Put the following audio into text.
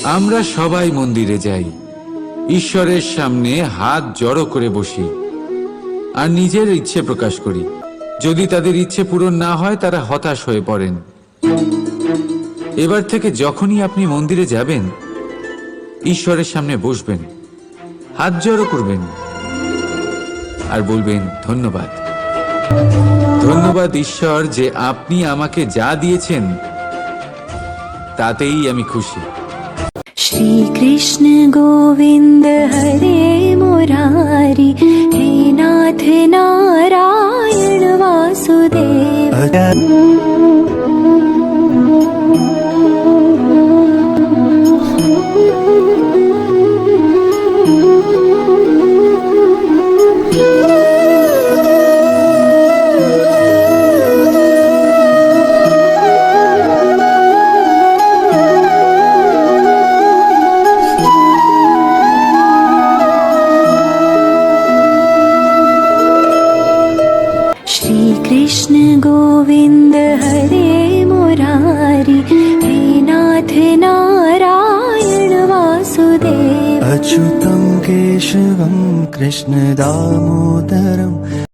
আমরা সবাই মন্দিরে যাই, ঈশ্বরের সামনে হাত জড়ো করে বসি আর নিজের ইচ্ছে প্রকাশ করি। যদি তাদের ইচ্ছে পূরণ না হয় তারা হতাশ হয়ে পড়েন। এবার থেকে যখনই আপনি মন্দিরে যাবেন, ঈশ্বরের সামনে বসবেন, হাত জড়ো করবেন আর বলবেন, ধন্যবাদ, ধন্যবাদ ঈশ্বর যে আপনি আমাকে যা দিয়েছেন তাতেই আমি খুশি। श्री कृष्ण गोविंद हरे मुरारी, हे नाथ नारायण वासुदेव। श्री कृष्ण गोविंद हरे मुरारी, हे नाथ नारायण वासुदेव। अच्युतं केशवं कृष्ण दामोदरं